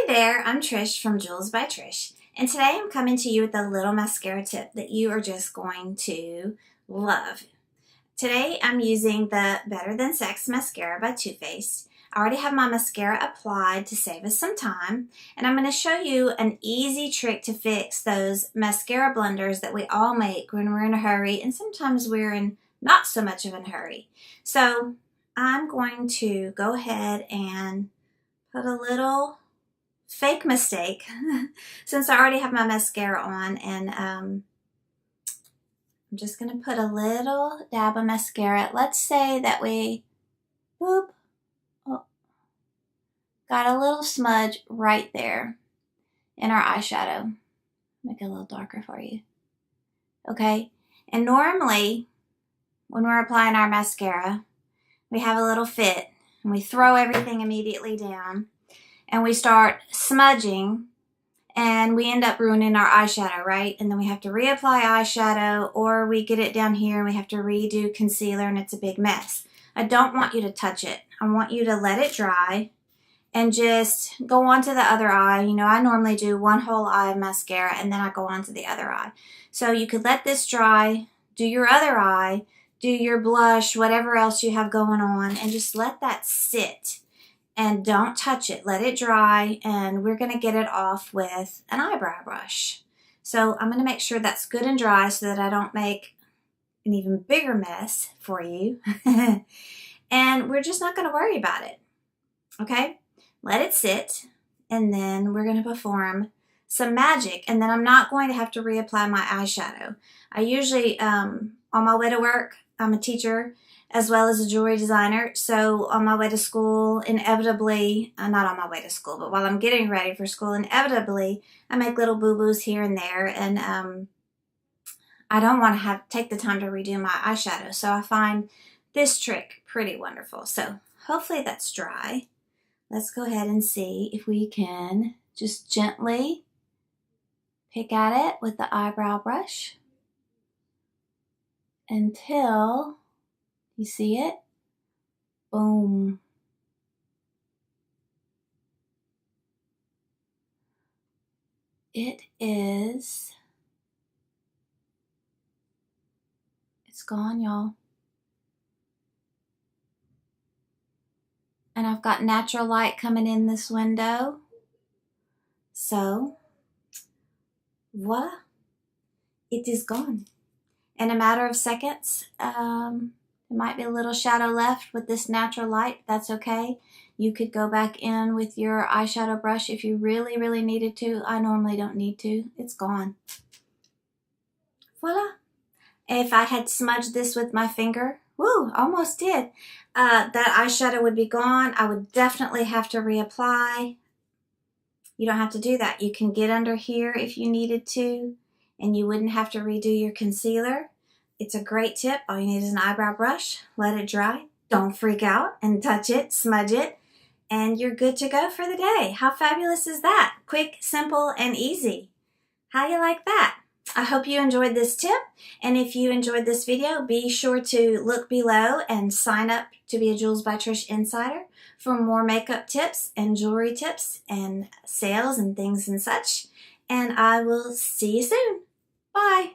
Hi there, I'm Trish from Jewels by Trish, and today I'm coming to you with a little mascara tip that you are just going to love. Today I'm using the Better Than Sex Mascara by Too Faced. I already have my mascara applied to save us some time, and I'm going to show you an easy trick to fix those mascara blunders that we all make when we're in a hurry, and sometimes we're in not so much of a hurry. So I'm going to go ahead and put a little fake mistake since I already have my mascara on, and I'm just going to put a little dab of mascara. Let's say that we got a little smudge right there in our eyeshadow. Make it a little darker for you. Okay, and normally when we're applying our mascara, we have a little fit and we throw everything immediately down and we start smudging and we end up ruining our eyeshadow, right? And then we have to reapply eyeshadow, or we get it down here and we have to redo concealer and it's a big mess. I don't want you to touch it. I want you to let it dry and just go on to the other eye. You know, I normally do one whole eye of mascara and then I go on to the other eye. So you could let this dry, do your other eye, do your blush, whatever else you have going on, and just let that sit. And don't touch it. Let it dry, and we're going to get it off with an eyebrow brush. So I'm going to make sure that's good and dry so that I don't make an even bigger mess for you. And we're just not going to worry about it. Okay? Let it sit, and then we're going to perform some magic, and then I'm not going to have to reapply my eyeshadow. I usually, on my way to work, I'm a teacher as well as a jewelry designer, so on my way to school, inevitably, not on my way to school, but while I'm getting ready for school, inevitably, I make little boo-boos here and there, and I don't want to take the time to redo my eyeshadow, so I find this trick pretty wonderful. So hopefully that's dry. Let's go ahead and see if we can just gently pick at it with the eyebrow brush until you see it. Boom. It's gone, y'all. And I've got natural light coming in this window. So, voila, it is gone. In a matter of seconds, there might be a little shadow left with this natural light. That's okay. You could go back in with your eyeshadow brush if you really, really needed to. I normally don't need to. It's gone. Voila. If I had smudged this with my finger, woo, almost did, that eyeshadow would be gone. I would definitely have to reapply. You don't have to do that. You can get under here if you needed to, and you wouldn't have to redo your concealer. It's a great tip. All you need is an eyebrow brush. Let it dry. Don't freak out and touch it, smudge it, and you're good to go for the day. How fabulous is that? Quick, simple, and easy. How you like that? I hope you enjoyed this tip, and if you enjoyed this video, be sure to look below and sign up to be a Jewels by Trish Insider for more makeup tips and jewelry tips and sales and things and such. And I will see you soon. Bye.